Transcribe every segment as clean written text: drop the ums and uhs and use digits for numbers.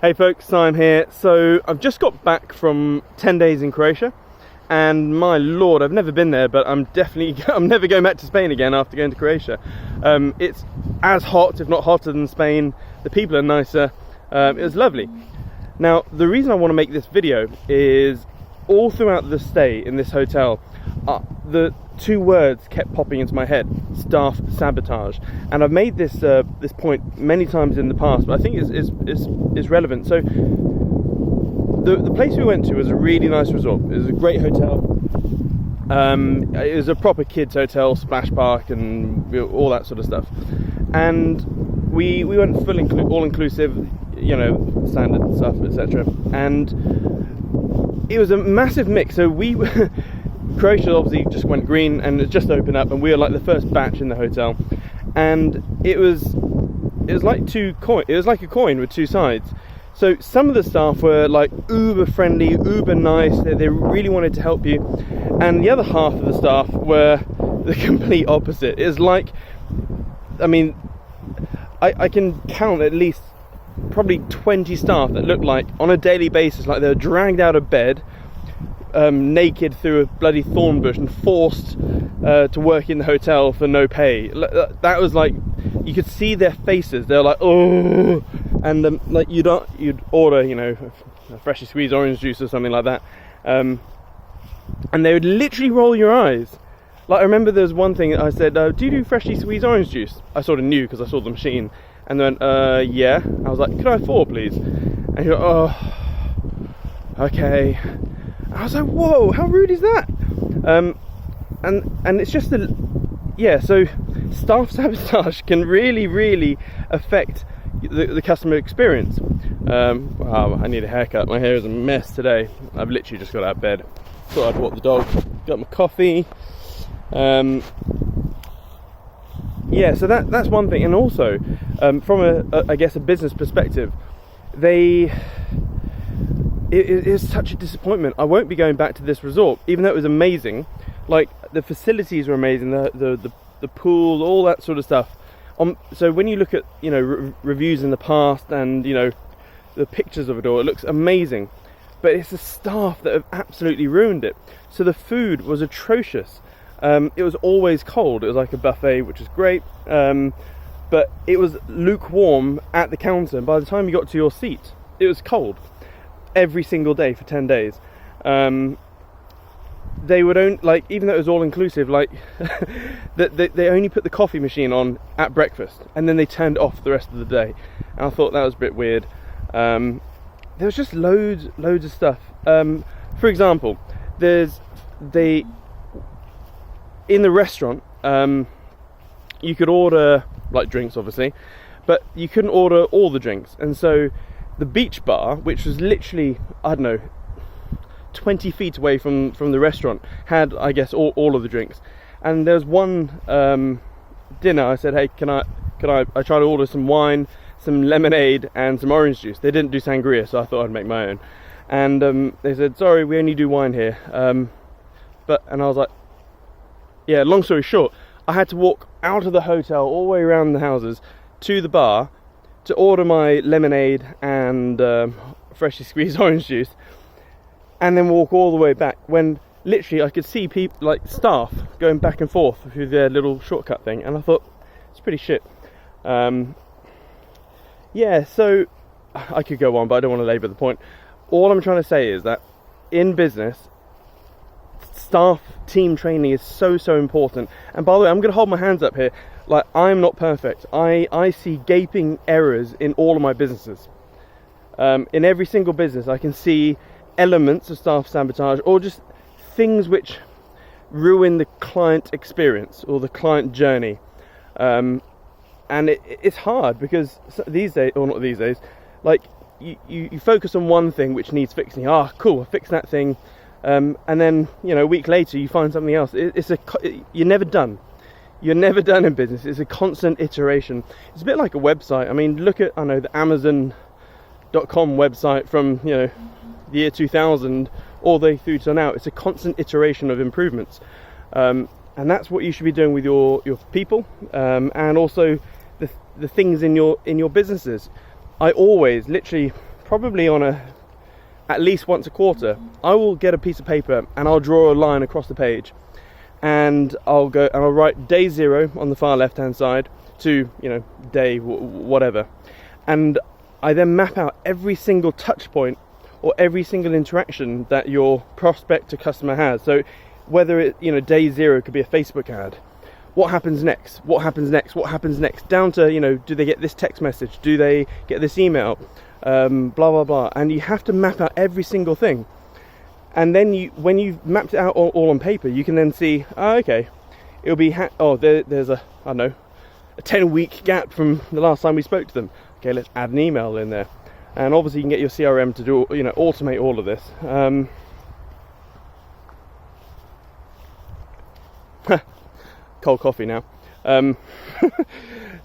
Hey folks, Simon here. So I've just got back from 10 days in Croatia, and my lord, I've never been there, but I'm never going back to Spain again after going to Croatia. It's as hot, if not hotter than Spain. The people are nicer. It was lovely. Now, the reason I want to make this video is all throughout the stay in this hotel, the two words kept popping into my head: staff sabotage. And I've made this this point many times in the past, but I think it's relevant. So the place we went to was a really nice resort. It was a great hotel. It was a proper kids hotel, splash park and all that sort of stuff. And we went all inclusive, you know, standard stuff, etc. And it was a massive mix. So Croatia obviously just went green and it just opened up, and we were like the first batch in the hotel, and it was like it was like a coin with two sides. So some of the staff were like uber friendly, uber nice, they really wanted to help you, and the other half of the staff were the complete opposite. It was like, I mean, I can count at least probably 20 staff that looked like, on a daily basis, like they were dragged out of bed naked through a bloody thorn bush and forced to work in the hotel for no pay. That was like, you could see their faces. They're like, oh, and like you'd order, you know, a freshly squeezed orange juice or something like that, and they would literally roll your eyes. Like, I remember there was one thing I said, do you do freshly squeezed orange juice? I sort of knew because I saw the machine, and they went, yeah. I was like, could I have 4 please? And he went, oh, okay. I was like, whoa, how rude is that? And it's just so staff sabotage can really affect the customer experience. Wow, I need a haircut. My hair is a mess today. I've literally just got out of bed. Thought I'd walk the dog. Got my coffee. Yeah, so that's one thing. And also, from I guess a business perspective, it is such a disappointment. I won't be going back to this resort, even though it was amazing. Like, the facilities were amazing, the pool, all that sort of stuff. So when you look at, you know, reviews in the past and, you know, the pictures of it all, it looks amazing. But it's the staff that have absolutely ruined it. So the food was atrocious. It was always cold. It was like a buffet, which is great. But it was lukewarm at the counter. And by the time you got to your seat, it was cold. Every single day for 10 days. They would only, like, even though it was all inclusive, like they only put the coffee machine on at breakfast, and then they turned off the rest of the day. And I thought that was a bit weird. There was just loads of stuff. For example, in the restaurant, you could order, like, drinks obviously, but you couldn't order all the drinks. And so the beach bar, which was literally, I don't know, 20 feet away from the restaurant, had, I guess, all of the drinks. And there was one dinner, I said, hey, can I tried to order some wine, some lemonade and some orange juice. They didn't do sangria, so I thought I'd make my own. And they said, sorry, we only do wine here. And I was like, yeah, long story short, I had to walk out of the hotel all the way around the houses to the bar to order my lemonade and freshly squeezed orange juice, and then walk all the way back, when literally I could see people, like staff, going back and forth through their little shortcut thing, and I thought, it's pretty shit. Yeah, so I could go on, but I don't want to labour the point. All I'm trying to say is that in business, staff team training is so important. And by the way, I'm going to hold my hands up here. Like, I'm not perfect. I see gaping errors in all of my businesses. In every single business, I can see elements of staff sabotage, or just things which ruin the client experience or the client journey. And it's hard, because these days, or not these days, like, you focus on one thing which needs fixing. Cool, I fixed that thing. And then, you know, a week later you find something else. You're never done. You're never done in business. It's a constant iteration. It's a bit like a website. I mean, look at, I know, the Amazon.com website from, you know, the year 2000 all the way through to now. It's a constant iteration of improvements. And that's what you should be doing with your people, and also the things in your businesses. I always, literally probably at least once a quarter, I will get a piece of paper and I'll draw a line across the page, and I'll write day 0 on the far left hand side to, day whatever, and I then map out every single touch point or every single interaction that your prospect or customer has. So whether it, day 0 could be a Facebook ad, what happens next, what happens next, what happens next, down to, do they get this text message, do they get this email, blah blah blah. And you have to map out every single thing, and then when you've mapped it out all on paper, you can then see, okay, it'll be there's a 10-week gap from the last time we spoke to them. Okay, let's add an email in there. And obviously you can get your CRM to do, automate all of this. Cold coffee now.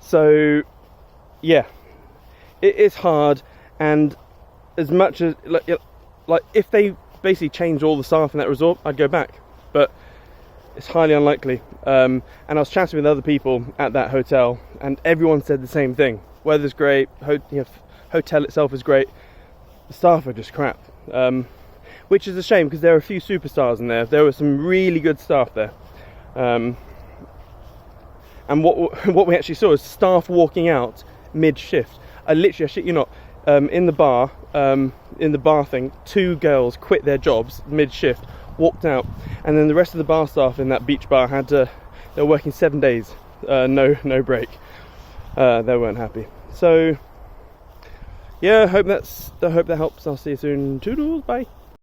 So yeah, it's hard, and as much as like if they basically changed all the staff in that resort, I'd go back, but it's highly unlikely. And I was chatting with other people at that hotel, and everyone said the same thing. Weather's great, hotel itself is great, the staff are just crap, which is a shame because there are a few superstars in there. There were some really good staff there, and what we actually saw is staff walking out mid-shift. I shit you not, in the bar thing, 2 girls quit their jobs mid-shift, walked out, and then the rest of the bar staff in that beach bar they were working 7 days, no break. They weren't happy. So yeah, I hope that helps. I'll see you soon. Toodles, bye.